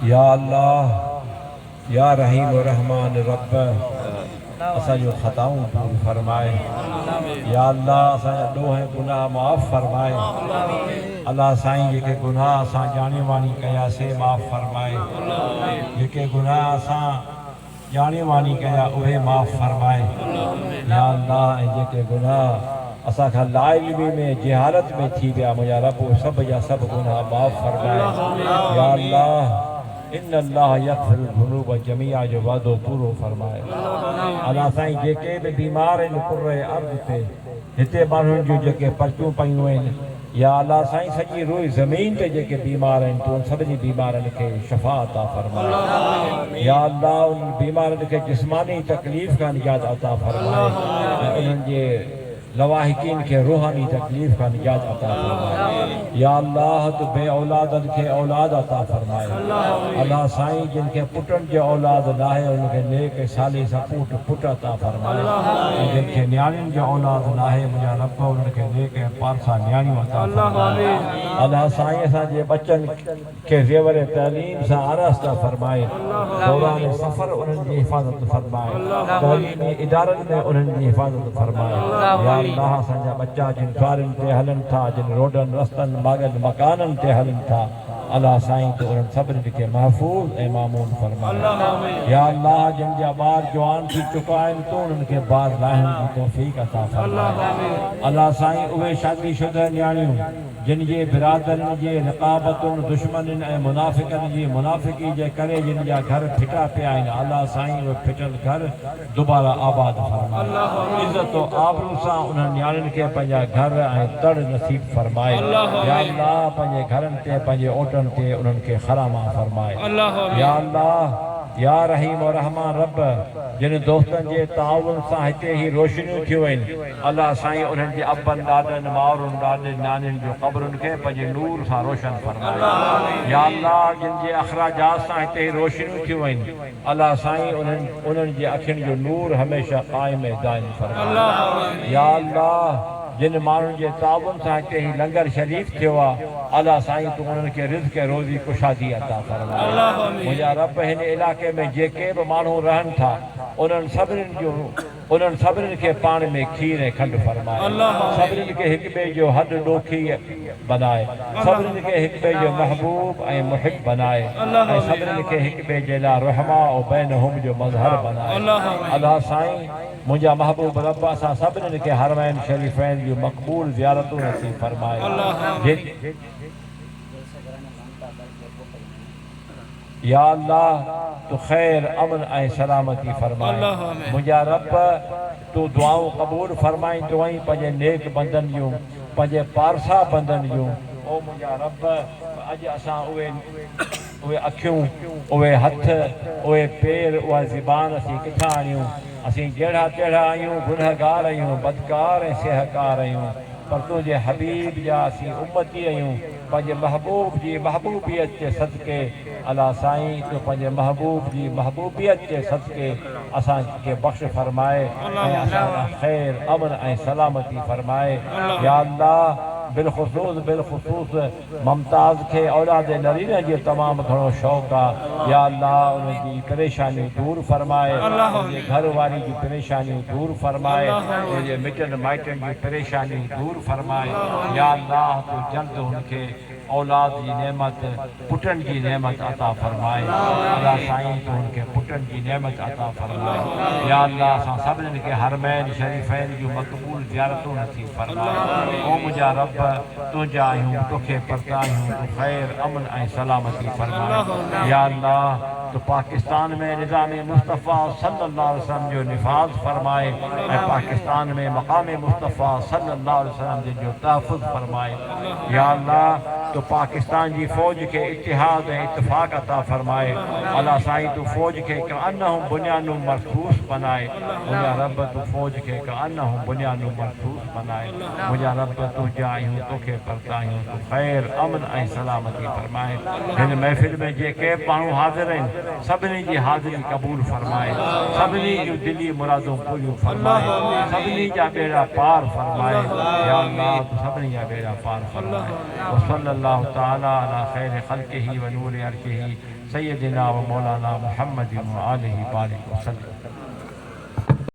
या अल्लाह या रहीम व रहमान रब असांजो ख़ताऊं दूर फरमाए। या अल्लाह असांजा ॾोह गुनाह माफ़ फरमाए। अल्लाह साईं जेके गुनाह असां ॼाणे वाणी कयासीं माफ़ फरमाए। जेके गुनाह असां ॼाणे वाणी कया उहे माफ़ फरमाए। या अल्लाह ऐं जेके गुनाह असां खां लाइल्मी में जहालत में थी विया मुंहिंजा रब सभु जा सभु गुनाह माफ़ फरमाए। या अल्लाह इन अल्लाह यग़फ़िरुल ज़ुनूब जमीआ जो वादो पूरो फरमाए। अल्लाह साईं जेके बि बीमार आहिनि कुर्रे अर्ज़ ते हिते माण्हुनि जूं जेके पर्चियूं पयूं आहिनि या अल्लाह साईं सॼी रोई ज़मीन ते जेके बीमार आहिनि तूं सभिनी बीमारनि खे शफ़ा अता फरमाए। या अल्लाह उन बीमारनि खे जिस्मानी तकलीफ़ खां निजात अता फरमाए ऐं उन्हनि जे लवाहिकीन के रूहानी तकलीफ़ का निजात अता फरमाए। या अल्लाह तो बे औलादन के औलाद अता फरमाए। अल्लाह साईं जिनके पुटन जो औलाद ना है उनके नेक साले सपूत पुट अता फरमाए। जिनके न्याणियुनि जो औलाद ना है मुझा रब उनके नेक पारसा न्याणियूं अता फरमाए। अल्लाह साईं असांजे बच्चनि के ज़ेवर तैलीम सां आरास्ता फरमाए। दौरान सफ़र उन्हनि जी हिफ़ाज़त फरमाए। तौलीमी इदारनि में उन्हनि जी हिफ़ाज़त फरमाए। अल्लाह असांजा बच्चा जिन द्वारनि ते हलन था जिन रोडनि रस्तनि बागनि मकाननि ते हलन था अल्लाह साईं तो उन्हनि सभिनी खे महफ़ूज़ ऐं मामून फरमाए। या अल्लाह जिन जा ॿार जवान थी चुका आहिनि तो उन्हनि खे ॿार लाहिण जी तौफ़ीक़ अता फरमाए। अल्लाह साईं उहे शादीशुदा न्याणियूं जिन जे बिरादरनि जे रिक़ाबतुनि दुश्मननि ऐं मुनाफ़िक़नि जी मुनाफ़िकी जे करे जिन जा घर फिटा पिया आहिनि अल्लाह साईं उहे फिटल घर दुबारा आबाद फरमाए। इज़त आबरू सां उन्हनि न्याणियुनि खे पंहिंजा घर ऐं तड़ नसीब फरमाए। या अल्लाह पंहिंजे घरनि ते पंहिंजे ओटनि ते उन्हनि खे खरामा फरमाए। या अल्लाह या रहीम और रहमान रब जिन दोस्तनि जे ताउन सां हिते ई रोशनियूं थियूं आहिनि अल्लाह साईं उन्हनि जे अबनि ॾाॾनि माउरुनि ॾाॾनि नानियुनि जूं क़बरुनि खे पंहिंजे नूर सां रोशन फरमाए। या अल्लाह जिन जे अख़राजात सां हिते ई रोशनियूं थियूं आहिनि अल्लाह साईं उन्हनि जे अखियुनि जो नूर हमेशह क़ाइम ऐं दाइम फरमाए। या अल्लाह जिन माण्हुनि जे ताउन सां हिते ई लंगर शरीफ़ थियो आहे अल्लाह साईं तूं उन्हनि खे रिज़्क़ रोज़ी कुशादी अता फरमाए। मुंहिंजा रब हिन इलाइक़े में जेके बि माण्हू रहनि था उन्हनि सभिनीनि खे पाण में खीर ऐं खंडु फरमाए। सभिनीनि खे हिक ॿिए जो हॾु ॾोखी बनाए। सभिनीनि खे हिक ॿिए जो महबूब ऐं मुहिब बनाए ऐं सभिनीनि खे हिक ॿिए जे लाइ रहमा ऐं बैनहुम जो मज़हर बनाए। अल्लाह साईं मुंहिंजा महबूब रब असां सभिनीनि खे हरमैन शरीफ़ैन जूं मक़बूल ज़ियारतूं नसीब फरमाए। या अल्लाह तू खैर अमन ऐं सलामती फरमाए। मुंहिंजा रब तू दुआऊं क़बूल फरमाईंदो आहीं पंहिंजे नेक बंदनि जूं पंहिंजे पारसा बंदनि जूं। ओ मुंहिंजा रब अॼु असां उहे अखियूं उहे हथ उहे पेर उहा ज़बान असीं किथां आणियूं। असीं जहिड़ा तहिड़ा आहियूं गुनहगार आहियूं बदकार ऐं सिहकार आहियूं पर तुंहिंजे हबीब जा असीं उम्मती आहियूं। पंहिंजे महबूब जी महबूबियत जे सदके अल्लाह साईं तूं पंहिंजे महबूब जी महबूबियत जे सदके असांखे बख़्श फरमाए ऐं असांजा ख़ैर अमन ऐं सलामती फरमाए। या अल्लाह बिलख़ुसूस मुमताज़ खे औलाद नरीन जो तमामु घणो शौक़ु आहे। या अल्लाह उनजी परेशानियूं दूर फरमाए। उनजे घर वारी जूं परेशानियूं दूर फरमाए। उनजे मिटनि माइटनि जूं परेशानियूं दूर फरमाए। या अल्लाह तूं जल्द हुनखे औलाद जी नेमत पुटनि जी नेमत अता फरमाए। अल्लाह साईं तूं हुनखे पुटनि जी नेमत अता फरमाए। या अल्लाह असां सभिनीनि खे हरमैन शरीफ़ैन जूं मक़बूल ज़ियारतूं नसीब फरमाए। ओ मुंहिंजा रब तुंहिंजा आहियूं तोखे परता आहियूं तूं ख़ैर अमन ऐं सलामती फरमाए। या अल्लाह तो पाकिस्तान में निज़ाम मुस्तफ़ा सल्लल्लाहु अलैहि वसल्लम जो निफ़ाज़ फरमाए ऐं पाकिस्तान में मक़ाम मुस्तफ़ा सल्लल्लाहु अलैहि वसल्लम जो तहफ़्फ़ुज़ फरमाए। या अल्लाह तो पाकिस्तान जी फ़ौज के इत्तिहाद ऐं इत्तिफ़ाक़ अता फरमाए। अल्लाह साईं तू फ़ौज खे कअन्नहुम बुनियानुम मरसूस बनाए। मुंहिंजा रब तू फ़ौज खे कअन्नहुम बुनियानुम मरसूस बनाए। मुंहिंजा रब तुंहिंजा आहियूं तोखे परता आहियूं तू ख़ैर अमन ऐं सलामती फरमाए। हिन महफ़िल में जेके माण्हू हाज़िर आहिनि सभिनी जी हाज़िरी क़बूल फरमाए। सभिनी जूं दिली मुरादूं पूरियूं फरमाए। सभिनी जा बेड़ा पार फरमाए। या अल्लाह तू सभिनी जा बेड़ा पार फरमाए। सल्लल्लाहु ताला अला खैर खल्क़िही व नूर अर्शिही सय्यदिना व मौलाना मुहम्मद व आलिहि बारिक वसल्लम।